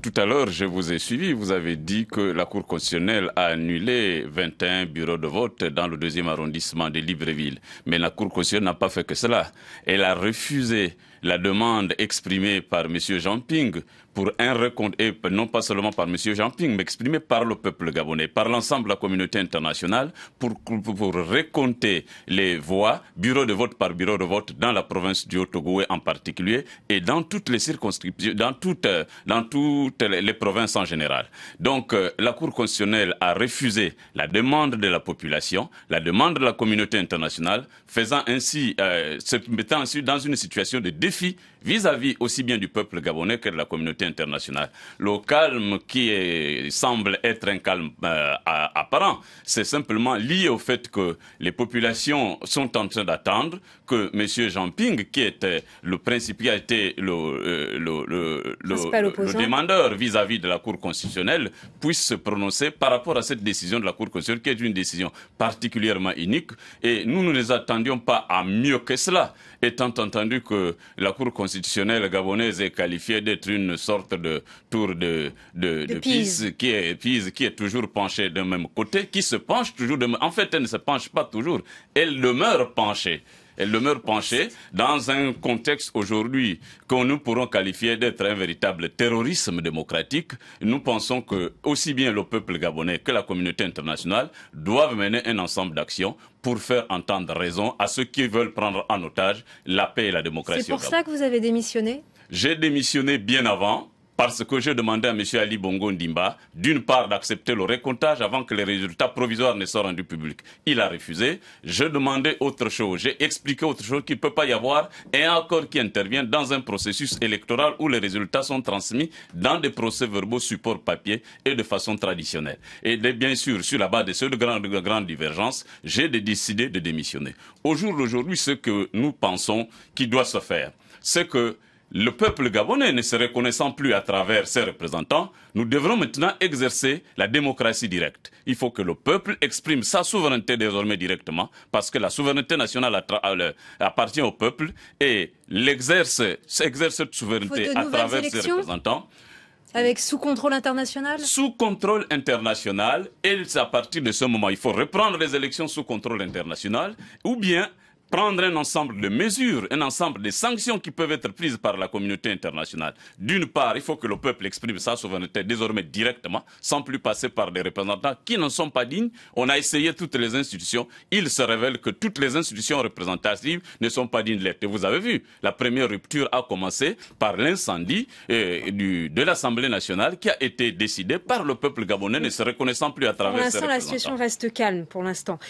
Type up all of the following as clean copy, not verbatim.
Tout à l'heure, je vous ai suivi. Vous avez dit que la Cour constitutionnelle a annulé 21 bureaux de vote dans le 2e arrondissement de Libreville. Mais la Cour constitutionnelle n'a pas fait que cela. Elle a refusé la demande exprimée par M. Jean-Ping pour un recompte, et non pas seulement par M. Jean-Ping, mais exprimée par le peuple gabonais, par l'ensemble de la communauté internationale, pour recompter les voix, bureau de vote par bureau de vote, dans la province du Haut-Togo en particulier, et dans toutes les circonscriptions, dans toutes les provinces en général. Donc, la Cour constitutionnelle a refusé la demande de la population, la demande de la communauté internationale, faisant ainsi, se mettant ainsi dans une situation de défi vis-à-vis aussi bien du peuple gabonais que de la communauté internationale. Le calme qui semble être un calme apparent, c'est simplement lié au fait que les populations sont en train d'attendre que M. Jean-Ping, qui était le principe, qui a été le demandeur vis-à-vis de la Cour constitutionnelle, puisse se prononcer par rapport à cette décision de la Cour constitutionnelle, qui est une décision particulièrement unique. Et nous ne les attendions pas à mieux que cela, étant entendu que la Cour constitutionnelle gabonaise est qualifiée d'être une sorte de tour de Pise, qui est toujours penchée d'un même côté, qui se penche toujours de même. En fait, elle ne se penche pas toujours, elle demeure penchée. Elle demeure penchée dans un contexte aujourd'hui que nous pourrons qualifier d'être un véritable terrorisme démocratique. Nous pensons que aussi bien le peuple gabonais que la communauté internationale doivent mener un ensemble d'actions pour faire entendre raison à ceux qui veulent prendre en otage la paix et la démocratie. C'est pour ça que vous avez démissionné ? J'ai démissionné bien avant, parce que j'ai demandé à M. Ali Bongo Ndimba, d'une part, d'accepter le recomptage avant que les résultats provisoires ne soient rendus publics. Il a refusé. Je demandais autre chose. J'ai expliqué autre chose qu'il ne peut pas y avoir un accord qui intervient dans un processus électoral où les résultats sont transmis dans des procès-verbaux support papier et de façon traditionnelle. Et bien sûr, sur la base de ces grandes divergences, j'ai décidé de démissionner. Au jour d'aujourd'hui, ce que nous pensons qui doit se faire, c'est que le peuple gabonais ne se reconnaissant plus à travers ses représentants, nous devrons maintenant exercer la démocratie directe. Il faut que le peuple exprime sa souveraineté désormais directement, parce que la souveraineté nationale appartient au peuple, et exerce cette souveraineté à travers ses représentants. Avec sous contrôle international ? Sous contrôle international, et c'est à partir de ce moment, il faut reprendre les élections sous contrôle international, ou bien prendre un ensemble de mesures, un ensemble de sanctions qui peuvent être prises par la communauté internationale. D'une part, il faut que le peuple exprime sa souveraineté désormais directement, sans plus passer par des représentants qui n'en sont pas dignes. On a essayé toutes les institutions. Il se révèle que toutes les institutions représentatives ne sont pas dignes de l'être. Et vous avez vu, la première rupture a commencé par l'incendie de l'Assemblée nationale qui a été décidé par le peuple gabonais ne se reconnaissant plus à travers ses représentants. Pour l'instant, la situation reste calme, pour l'instant.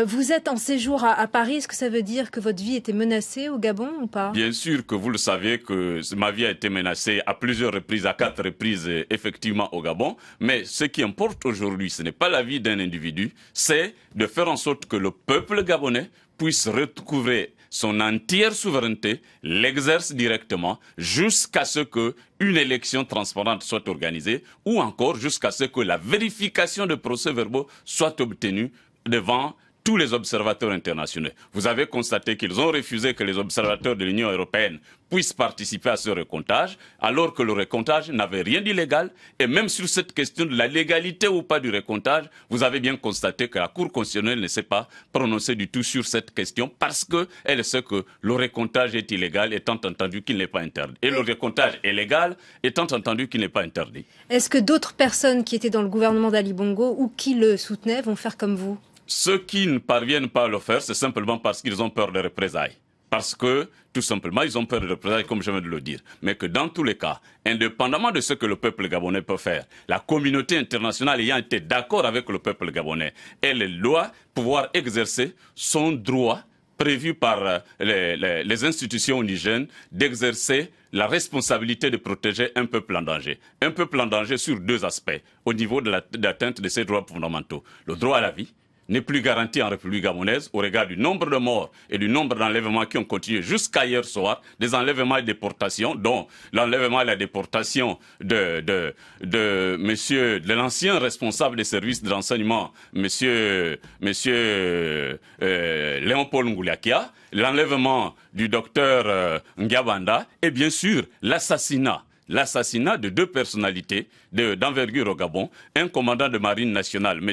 Vous êtes en séjour à Paris, est-ce que ça veut dire que votre vie était menacée au Gabon ou pas ? Bien sûr que vous le saviez que ma vie a été menacée à plusieurs reprises, à 4 reprises effectivement au Gabon. Mais ce qui importe aujourd'hui, ce n'est pas la vie d'un individu, c'est de faire en sorte que le peuple gabonais puisse recouvrer son entière souveraineté, l'exerce directement jusqu'à ce qu'une élection transparente soit organisée ou encore jusqu'à ce que la vérification de procès-verbaux soit obtenue devant tous les observateurs internationaux. Vous avez constaté qu'ils ont refusé que les observateurs de l'Union européenne puissent participer à ce recomptage, alors que le recomptage n'avait rien d'illégal. Et même sur cette question de la légalité ou pas du recomptage, vous avez bien constaté que la Cour constitutionnelle ne s'est pas prononcée du tout sur cette question parce qu'elle sait que le recomptage est illégal, étant entendu qu'il n'est pas interdit. Et le recomptage est légal, étant entendu qu'il n'est pas interdit. Est-ce que d'autres personnes qui étaient dans le gouvernement d'Ali Bongo ou qui le soutenaient vont faire comme vous ? Ceux qui ne parviennent pas à le faire, c'est simplement parce qu'ils ont peur de représailles. Parce que, tout simplement, ils ont peur de représailles, comme je viens de le dire. Mais que dans tous les cas, indépendamment de ce que le peuple gabonais peut faire, la communauté internationale ayant été d'accord avec le peuple gabonais, elle doit pouvoir exercer son droit prévu par les institutions onigènes d'exercer la responsabilité de protéger un peuple en danger. Un peuple en danger sur 2 aspects, au niveau de l'atteinte de ses droits fondamentaux. Le droit à la vie n'est plus garanti en République gabonaise au regard du nombre de morts et du nombre d'enlèvements qui ont continué jusqu'à hier soir, des enlèvements et déportations, dont l'enlèvement et la déportation de l'ancien responsable des services de renseignement, monsieur Léon-Paul Ngouliakia, l'enlèvement du docteur Ngabanda et bien sûr l'assassinat l'assassinat de deux personnalités d'envergure au Gabon, un commandant de marine nationale, M.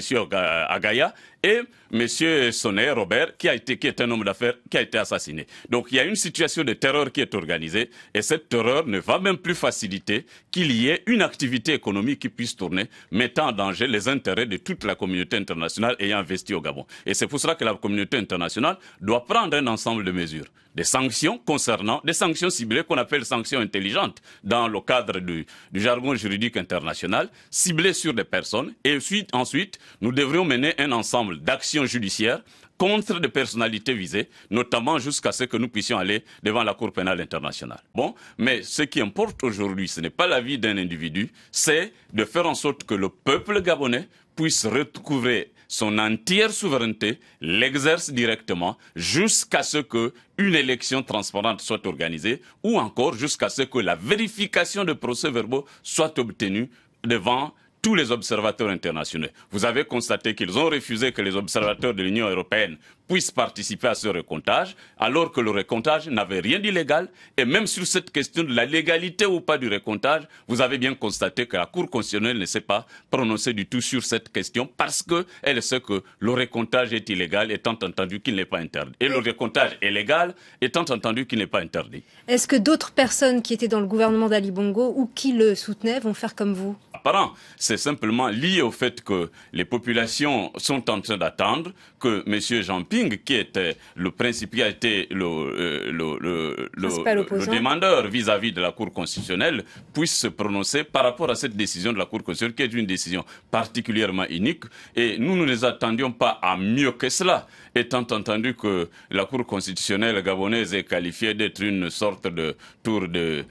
Agaya, et M. Sonnet Robert, qui est un homme d'affaires, qui a été assassiné. Donc il y a une situation de terreur qui est organisée, et cette terreur ne va même plus faciliter qu'il y ait une activité économique qui puisse tourner, mettant en danger les intérêts de toute la communauté internationale ayant investi au Gabon. Et c'est pour cela que la communauté internationale doit prendre un ensemble de mesures. Des sanctions concernant, des sanctions ciblées qu'on appelle sanctions intelligentes dans le cadre du jargon juridique international, ciblées sur des personnes. Et ensuite, nous devrions mener un ensemble d'actions judiciaires contre des personnalités visées, notamment jusqu'à ce que nous puissions aller devant la Cour pénale internationale. Bon, mais ce qui importe aujourd'hui, ce n'est pas la vie d'un individu, c'est de faire en sorte que le peuple gabonais puisse recouvrer son entière souveraineté, l'exerce directement jusqu'à ce qu'une élection transparente soit organisée ou encore jusqu'à ce que la vérification de procès-verbaux soit obtenue devant tous les observateurs internationaux. Vous avez constaté qu'ils ont refusé que les observateurs de l'Union européenne puissent participer à ce recomptage, alors que le recomptage n'avait rien d'illégal. Et même sur cette question de la légalité ou pas du recomptage, vous avez bien constaté que la Cour constitutionnelle ne s'est pas prononcée du tout sur cette question parce qu'elle sait que le recomptage est illégal, étant entendu qu'il n'est pas interdit. Et le recomptage est légal, étant entendu qu'il n'est pas interdit. Est-ce que d'autres personnes qui étaient dans le gouvernement d'Ali Bongo ou qui le soutenaient vont faire comme vous ? Apparent, c'est simplement lié au fait que les populations sont en train d'attendre que M. Jean Ping, qui était le principe, qui a été le demandeur vis-à-vis de la Cour constitutionnelle, puisse se prononcer par rapport à cette décision de la Cour constitutionnelle, qui est une décision particulièrement unique. Et nous ne les attendions pas à mieux que cela, étant entendu que la Cour constitutionnelle gabonaise est qualifiée d'être une sorte de tour de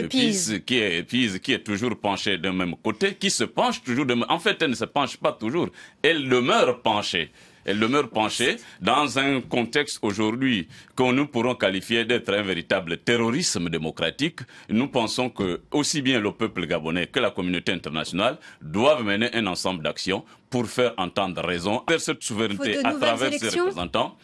Pise, qui est toujours penchée d'un même côté, qui se penche toujours en fait, elle ne se penche pas toujours, elle demeure penchée. Elle demeure penchée dans un contexte aujourd'hui que nous pourrons qualifier d'être un véritable terrorisme démocratique. Nous pensons que aussi bien le peuple gabonais que la communauté internationale doivent mener un ensemble d'actions pour faire entendre raison vers cette souveraineté à travers ses représentants.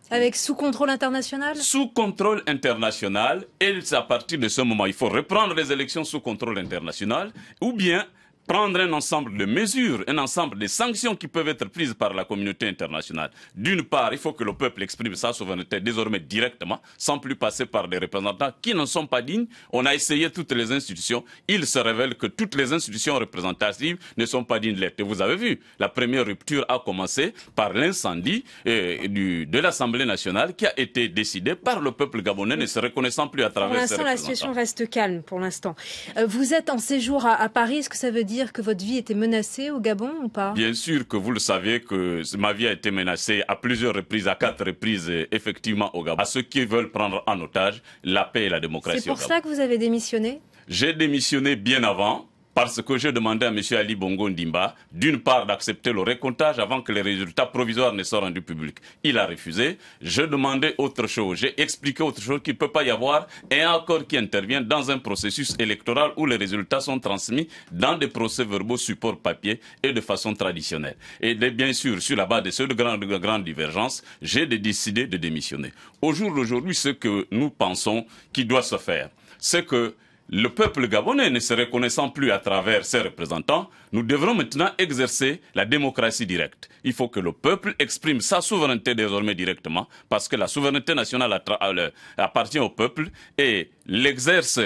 Avec sous contrôle international ? Sous contrôle international, et c'est à partir de ce moment, il faut reprendre les élections sous contrôle international, ou bien prendre un ensemble de mesures, un ensemble de sanctions qui peuvent être prises par la communauté internationale. D'une part, il faut que le peuple exprime sa souveraineté désormais directement, sans plus passer par des représentants qui n'en sont pas dignes. On a essayé toutes les institutions. Il se révèle que toutes les institutions représentatives ne sont pas dignes de l'être. Et vous avez vu, la première rupture a commencé par l'incendie de l'Assemblée nationale qui a été décidé par le peuple gabonais ne se reconnaissant plus à travers ses représentants. Pour l'instant, la situation reste calme, pour l'instant. Vous êtes en séjour à Paris, est-ce que ça veut dire que votre vie était menacée au Gabon ou pas ? Bien sûr que vous le savez que ma vie a été menacée à plusieurs reprises, à 4 reprises effectivement au Gabon. À ceux qui veulent prendre en otage la paix et la démocratie au Gabon. C'est pour ça que vous avez démissionné ? J'ai démissionné bien avant. Parce que j'ai demandé à M. Ali Bongo Ndimba, d'une part, d'accepter le recomptage avant que les résultats provisoires ne soient rendus publics. Il a refusé. Je demandais autre chose. J'ai expliqué autre chose qu'il ne peut pas y avoir un accord qui intervient dans un processus électoral où les résultats sont transmis dans des procès-verbaux support papier et de façon traditionnelle. Et bien sûr, sur la base de ces grandes divergences, j'ai décidé de démissionner. Au jour d'aujourd'hui, ce que nous pensons qui doit se faire, c'est que le peuple gabonais ne se reconnaissant plus à travers ses représentants, nous devrons maintenant exercer la démocratie directe. Il faut que le peuple exprime sa souveraineté désormais directement, parce que la souveraineté nationale appartient au peuple et l'exerce.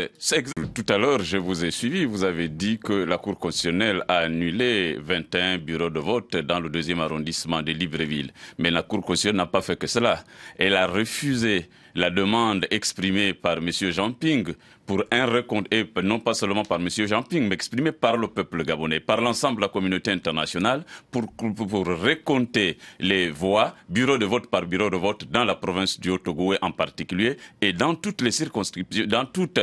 Tout à l'heure, je vous ai suivi, vous avez dit que la Cour constitutionnelle a annulé 21 bureaux de vote dans le 2e arrondissement de Libreville. Mais la Cour constitutionnelle n'a pas fait que cela. Elle a refusé la demande exprimée par M. Jean Ping pour un recompte, et non pas seulement par M. Jean Ping, mais exprimée par le peuple gabonais, par l'ensemble de la communauté internationale, pour recompter les voix, bureau de vote par bureau de vote, dans la province du Haut-Ogooué en particulier, et dans toutes les circonscriptions, dans toutes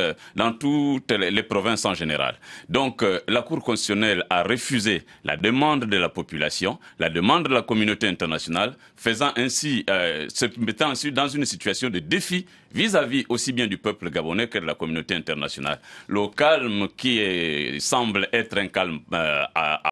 les provinces en général. Donc, la Cour constitutionnelle a refusé la demande de la population, la demande de la communauté internationale, faisant ainsi, se mettant ainsi dans une situation de défi vis-à-vis aussi bien du peuple gabonais que de la communauté internationale. Le calme qui semble être un calme